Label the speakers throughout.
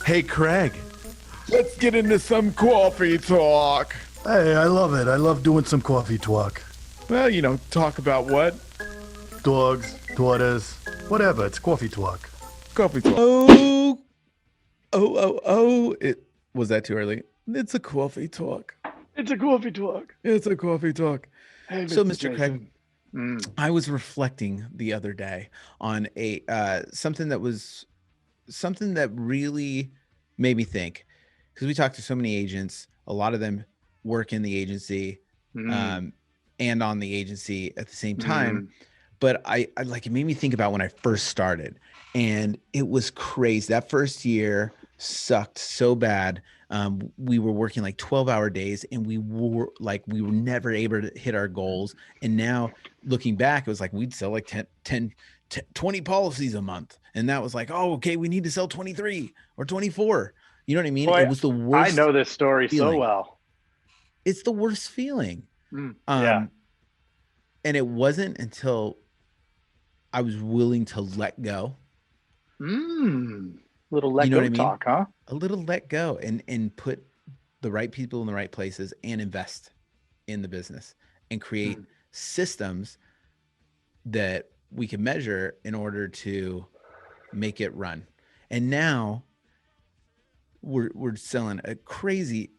Speaker 1: Hey, Craig, let's get into some coffee talk.
Speaker 2: Hey, I love it. I love doing some coffee talk.
Speaker 1: Well, talk about what?
Speaker 2: Dogs, daughters, whatever. It's coffee talk.
Speaker 1: Coffee talk. Oh. It was that too early? It's a coffee talk.
Speaker 3: It's a coffee talk.
Speaker 1: It's a coffee talk.
Speaker 3: Hey,
Speaker 1: So,
Speaker 3: Mr.
Speaker 1: Mr. Craig,
Speaker 3: Jason. Mm.
Speaker 1: I was reflecting the other day on a something that really made me think, because we talked to so many agents. A lot of them work in the agency and on the agency at the same time. But I like, it made me think about when I first started, and it was crazy. That first year sucked so bad. We were working like 12-hour days, and we were never able to hit our goals. And now looking back, it was like we'd sell like 20 policies a month. And that was like, oh, okay, we need to sell 23 or 24. You know what I mean?
Speaker 3: Boy,
Speaker 1: it was the worst.
Speaker 3: I know this story
Speaker 1: feeling.
Speaker 3: so well.
Speaker 1: It's the worst feeling.
Speaker 3: Yeah.
Speaker 1: And it wasn't until I was willing to let go.
Speaker 3: Little let go talk, huh?
Speaker 1: A little let go and put the right people in the right places and invest in the business and create systems that we can measure in order to make it run. And now we're selling a crazy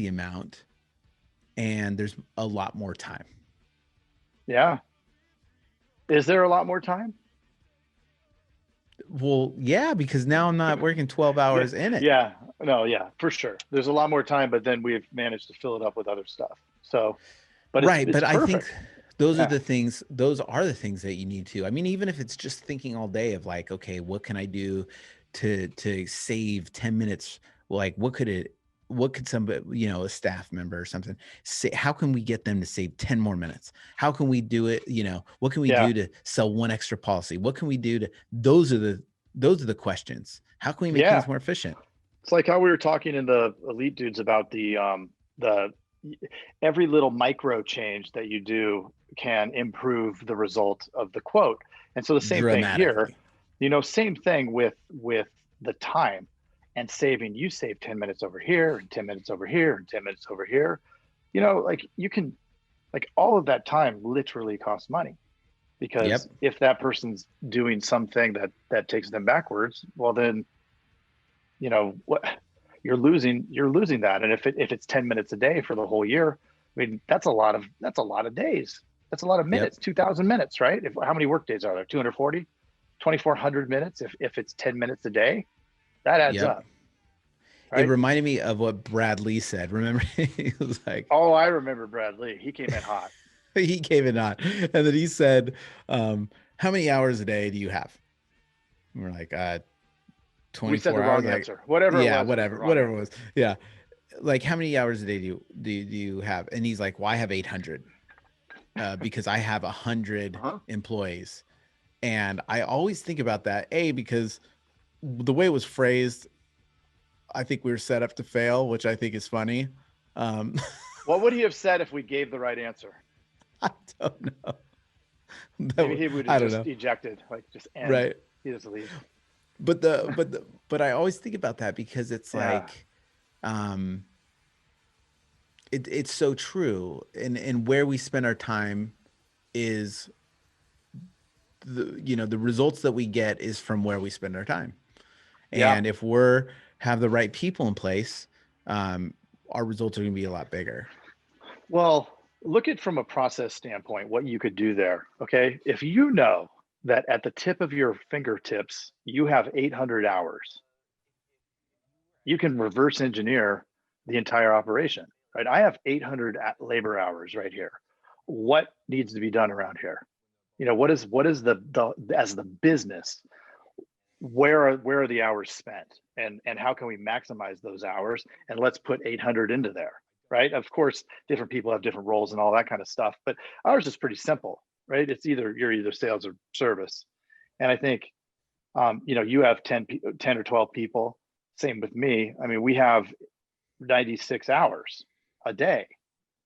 Speaker 1: amount, and there's a lot more time.
Speaker 3: Yeah. Is there a lot more time?
Speaker 1: Well, yeah, because now I'm not working 12 hours in it.
Speaker 3: Yeah, no, yeah, for sure. There's a lot more time, but then we've managed to fill it up with other stuff. So, but
Speaker 1: right.
Speaker 3: it's
Speaker 1: But
Speaker 3: perfect.
Speaker 1: I think those are the things that you need to. I mean, even if it's just thinking all day of like, okay, what can I do to save 10 minutes? Like, what could somebody, a staff member or something say? How can we get them to save 10 more minutes? How can we do it? What can we do to sell one extra policy? What can we do those are the questions. How can we make things more efficient?
Speaker 3: It's like how we were talking in the Elite Dudes about the every little micro change that you do can improve the result of the quote. And so the same thing here, same thing with the time and saving. You save 10 minutes over here and 10 minutes over here and 10 minutes over here. Like you can, like, all of that time literally costs money, because if that person's doing something that takes them backwards, well then, what you're losing that. And if it's 10 minutes a day for the whole year, I mean, that's a lot of days. That's a lot of minutes, 2,000 minutes, right? How many work days are there? 240, 2,400 minutes. If it's 10 minutes a day, that adds up.
Speaker 1: Right? It reminded me of what Brad Lee said. Remember, he was like,
Speaker 3: "Oh, I remember Brad Lee. He came in hot."
Speaker 1: He came in hot, and then he said, "How many hours a day do you have?" And we're like, 24
Speaker 3: we said the
Speaker 1: hours.
Speaker 3: Wrong answer. Whatever.
Speaker 1: Yeah,
Speaker 3: it was,
Speaker 1: whatever it was. Yeah, like, how many hours a day do you have? And he's like, "Well, I have 800 because I have 100 employees." And I always think about that, because the way it was phrased, I think we were set up to fail, which I think is funny.
Speaker 3: What would he have said if we gave the right answer?
Speaker 1: I don't know.
Speaker 3: Maybe he would have just ejected, like just end.
Speaker 1: Right.
Speaker 3: He just leave.
Speaker 1: But I always think about that, because it's like, it's so true. And where we spend our time is the results that we get is from where we spend our time. And if have the right people in place, our results are going to be a lot bigger.
Speaker 3: Well, look at from a process standpoint, what you could do there. Okay. If you know that at the tip of your fingertips, you have 800 hours, you can reverse engineer the entire operation, right? I have 800 labor hours right here. What needs to be done around here? What is the as the business, where are the hours spent, and how can we maximize those hours? And let's put 800 into there, right? Of course, different people have different roles and all that kind of stuff, but ours is pretty simple, right? It's you're either sales or service. And I think, you have 10 or 12 people. Same with me. I mean, we have 96 hours a day.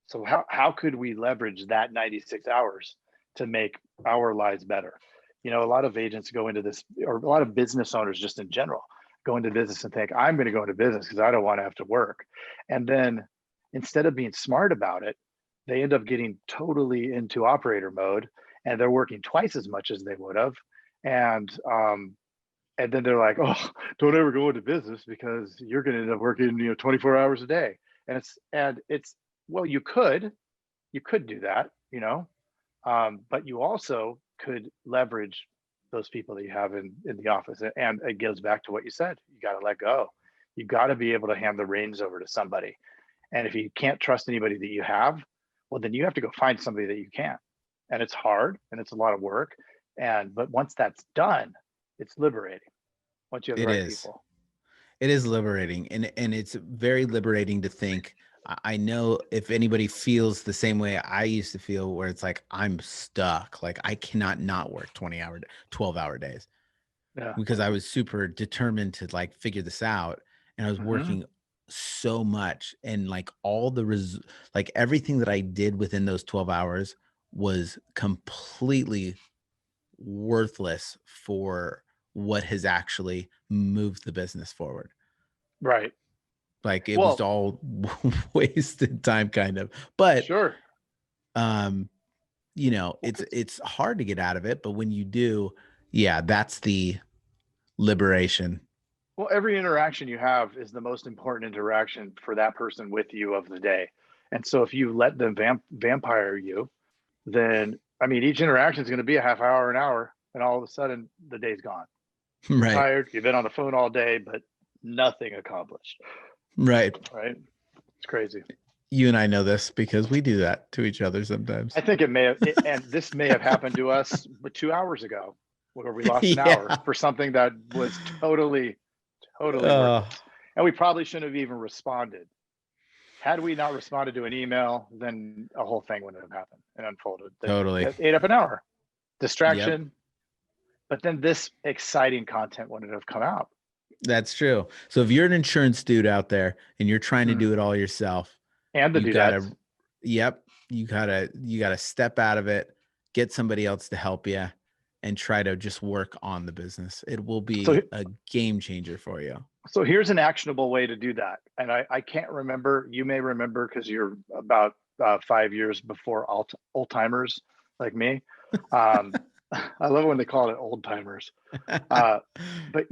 Speaker 3: So how could we leverage that 96 hours to make our lives better? A lot of agents go into this, or a lot of business owners just in general go into business and think, I'm going to go into business because I don't want to have to work. And then instead of being smart about it, they end up getting totally into operator mode, and they're working twice as much as they would have. And then they're like, oh, don't ever go into business because you're going to end up working, 24 hours a day. And it's well, you could do that, but you also could leverage those people that you have in the office. And it goes back to what you said. You got to let go. You got to be able to hand the reins over to somebody. And if you can't trust anybody that you have, well, then you have to go find somebody that you can. And it's hard and it's a lot of work. But once that's done, it's liberating once you have the
Speaker 1: It
Speaker 3: right
Speaker 1: is.
Speaker 3: people.
Speaker 1: It is liberating, and it's very liberating to think. I know if anybody feels the same way I used to feel, where it's like I'm stuck, like I cannot not work 20-hour, 12-hour days,
Speaker 3: Yeah.
Speaker 1: because I was super determined to like figure this out, and I was
Speaker 3: Mm-hmm.
Speaker 1: working so much, and like like everything that I did within those 12 hours was completely worthless for what has actually moved the business forward.
Speaker 3: Right.
Speaker 1: Like it was
Speaker 3: Well,
Speaker 1: all wasted time kind of. But
Speaker 3: sure.
Speaker 1: um
Speaker 3: Well,
Speaker 1: it's hard to get out of it, but when you do, yeah, that's the liberation.
Speaker 3: every interaction you have is the most important interaction for that person with you of the day. And so if you let them vampire you, then I mean, each interaction is going to be a half hour, an hour, and all of a sudden the day's gone. You're
Speaker 1: Right.
Speaker 3: tired. You've been on the phone all day, but nothing accomplished.
Speaker 1: Right.
Speaker 3: Right? It's crazy.
Speaker 1: You and I know this because we do that to each other sometimes.
Speaker 3: I think and this may have happened to us 2 hours ago, where we lost an
Speaker 1: Yeah.
Speaker 3: hour for something that was totally
Speaker 1: uh
Speaker 3: worthless. And we probably shouldn't have even responded. Had we not responded to an email, then a whole thing wouldn't have happened and unfolded.
Speaker 1: Totally.
Speaker 3: That ate up an hour.
Speaker 1: Yep,
Speaker 3: Distraction. But then this exciting content wouldn't have come out.
Speaker 1: that's true. So if you're an insurance dude out there and you're trying to
Speaker 3: Mm.
Speaker 1: do it all yourself,
Speaker 3: And the
Speaker 1: you gotta
Speaker 3: dudettes.
Speaker 1: yep, you gotta step out of it, get somebody else to help you, and try to just work on the business. It will
Speaker 3: So
Speaker 1: be a game changer for you.
Speaker 3: so here's an actionable way to do that. And I can't remember, you may remember because you're about 5 years before old timers like me. Um, I love when they call it old timers. But it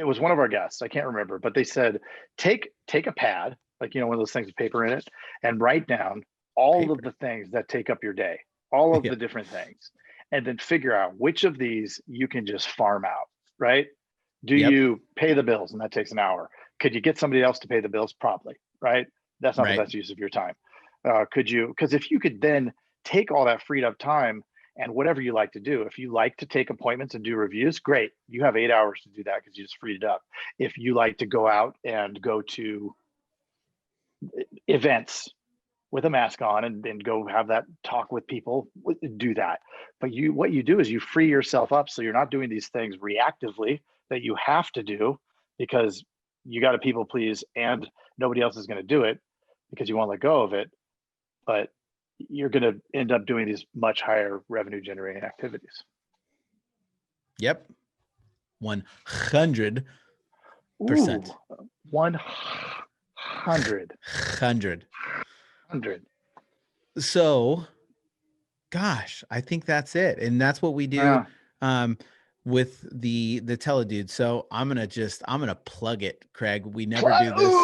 Speaker 3: was one of our guests. I can't remember, but they said, take a pad, like, one of those things with paper in it, and write down all of
Speaker 1: Paper.
Speaker 3: the things that take up your day, all of
Speaker 1: Yeah.
Speaker 3: the different things, and then figure out which of these you can just farm out, right? Do
Speaker 1: Yep.
Speaker 3: you pay the bills? And that takes an hour. Could you get somebody else to pay the bills? Probably, right? That's not the
Speaker 1: Right.
Speaker 3: best use of your time. Could you? Because if you could then take all that freed up time and whatever you like to do, if you like to take appointments and do reviews, great. You have 8 hours to do that because you just freed it up. If you like to go out and go to events with a mask on and go have that talk with people, do that. But what you do is you free yourself up so you're not doing these things reactively that you have to do because you got to people please and nobody else is going to do it because you won't let go of it. But you're going to end up doing these much higher revenue generating activities.
Speaker 1: Yep. 100%.
Speaker 3: Ooh, 100.
Speaker 1: 100. So, gosh, I think that's it. And that's what we do with the teledude. So I'm gonna plug it, Craig. We never do this.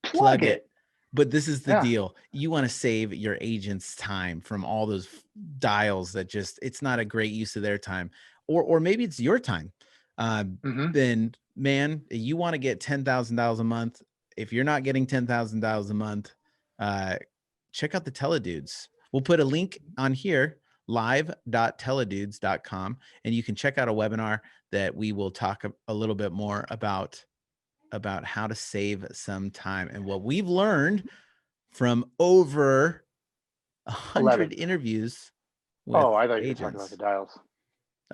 Speaker 3: Plug it.
Speaker 1: But this is the
Speaker 3: Yeah.
Speaker 1: deal. You want to save your agent's time from all those dials that just it's not a great use of their time. Or maybe it's your time.
Speaker 3: Mm-hmm.
Speaker 1: Then man, you want to get $10,000 a month. If you're not getting $10,000 a month, check out the teledudes. We'll put a link on here, live.teledudes.com, and you can check out a webinar that we will talk a little bit more about how to save some time and what we've learned from over 100
Speaker 3: 11.
Speaker 1: interviews with
Speaker 3: Oh, I thought you were talking about the
Speaker 1: agents.
Speaker 3: dials.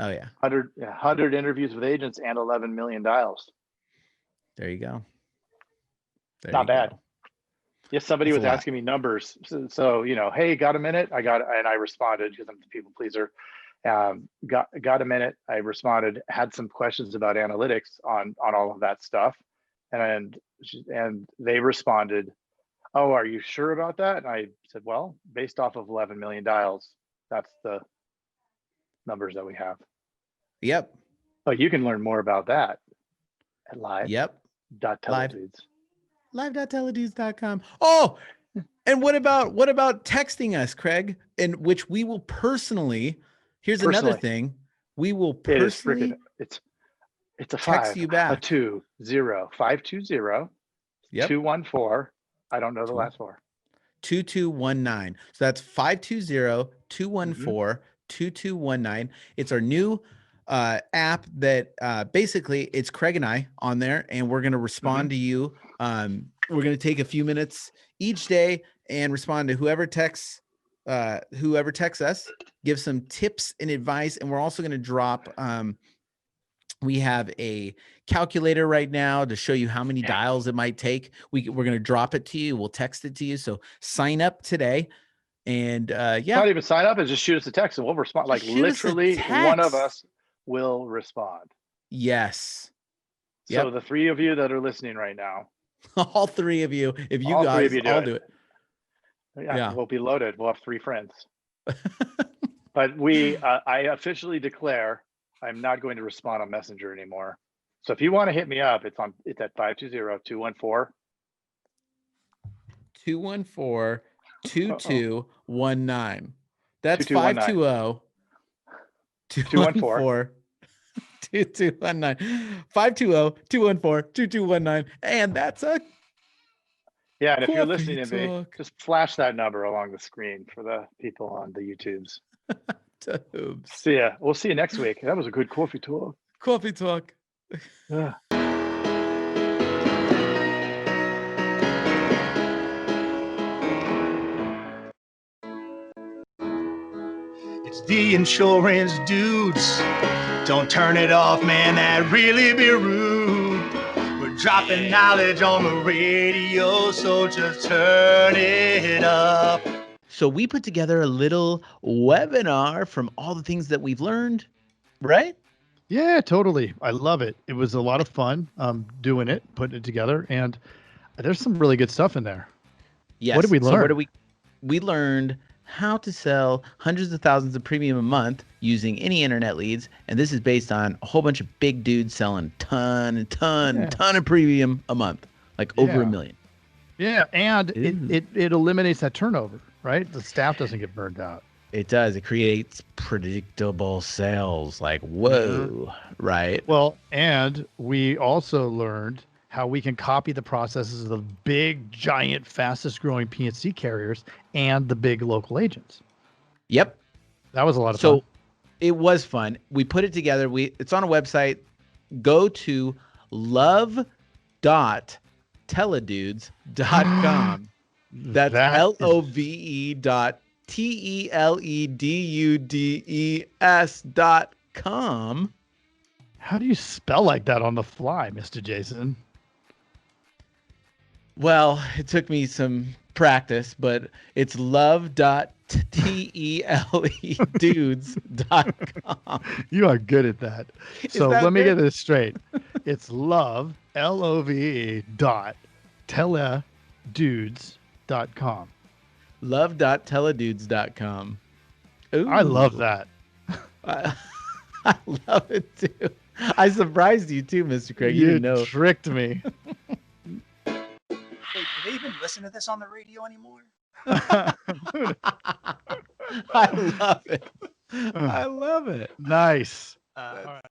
Speaker 1: Oh yeah.
Speaker 3: 100 interviews with agents and 11 million dials.
Speaker 1: There you go.
Speaker 3: Not bad. Yes, somebody
Speaker 1: That's
Speaker 3: was asking me numbers. So, hey, got a minute? I got, and I responded because I'm the people pleaser. Got a minute. I responded, had some questions about analytics on all of that stuff, and they responded, "Oh, are you sure about that?" And I said, "Well, based off of 11 million dials, that's the numbers that we have."
Speaker 1: Yep.
Speaker 3: Oh, you can learn more about that at
Speaker 1: Yep.
Speaker 3: live.teledudes.
Speaker 1: Live.teledudes.com. Oh, and what about texting us, Craig? And which we will personally, here's another
Speaker 3: Personally,
Speaker 1: thing. We will
Speaker 3: it is freaking,
Speaker 1: personally
Speaker 3: it's a
Speaker 1: text
Speaker 3: 5,
Speaker 1: you
Speaker 3: a
Speaker 1: back.
Speaker 3: 2, 0, 520,
Speaker 1: Yep.
Speaker 3: 214. I don't know the last four.
Speaker 1: 2219. So that's 520-214-2219. It's our new app that basically it's Craig and I on there, and we're going to respond to you. We're going to take a few minutes each day and respond to whoever texts us, give some tips and advice. And we're also going to drop, we have a calculator right now to show you how many dials it might take. We're going to drop it to you. We'll text it to you. So sign up today. And
Speaker 3: Not even sign up and just shoot us a text and we'll respond. Like literally one of us will respond.
Speaker 1: Yes.
Speaker 3: So the 3 of you that are listening right now,
Speaker 1: all 3 of you, if you
Speaker 3: all
Speaker 1: guys
Speaker 3: 3 of you
Speaker 1: all do it.
Speaker 3: Yeah, we'll be loaded. We'll have 3 friends. But I officially declare I'm not going to respond on Messenger anymore. So if you want to hit me up, it's at 520-214.
Speaker 1: 214-2219. That's
Speaker 3: 2219.
Speaker 1: 520-214. 2219. 520-214-2219. And that's a
Speaker 3: yeah. And if you're listening to me, just flash that number along the screen for the people on the YouTubes. See ya. We'll see you next week. That was a good coffee talk.
Speaker 1: Coffee talk.
Speaker 3: Yeah.
Speaker 2: It's the insurance dudes. Don't turn it off, man. That'd really be rude. We're dropping knowledge on the radio, so just turn it up. So we put together a little webinar from all the things that we've learned, right?
Speaker 4: Yeah, totally. I love it. It was a lot of fun doing it, putting it together, and there's some really good stuff in there.
Speaker 1: Yes.
Speaker 4: What did we learn?
Speaker 1: So we learned how to sell hundreds of thousands of premium a month using any internet leads, and this is based on a whole bunch of big dudes selling ton of premium a month, like over 1 million.
Speaker 4: Yeah, and it eliminates that turnover, right? The staff doesn't get burned out.
Speaker 1: It does. It creates predictable sales. Like, whoa, right?
Speaker 4: Well, and we also learned how we can copy the processes of the big, giant, fastest growing P&C carriers and the big local agents.
Speaker 1: Yep.
Speaker 4: That was a lot of fun.
Speaker 1: So it was fun. We put it together. It's on a website. Go to love.teledudes.com. That's LOVE.TELEDUDES.com.
Speaker 4: How do you spell like that on the fly, Mr. Jason?
Speaker 1: Well, it took me some practice, but it's love.teledudes.com.
Speaker 4: You are good at that. So let me get this straight. It's love, LOVE .teledudes.com.
Speaker 1: Love.teledudes.com. Ooh.
Speaker 4: I love that.
Speaker 1: I love it too. I surprised you too, Mr. Craig. You didn't know.
Speaker 4: Tricked me.
Speaker 5: Wait, do they even listen to this on the radio anymore?
Speaker 1: I love it. I love it.
Speaker 4: Nice.
Speaker 5: All right.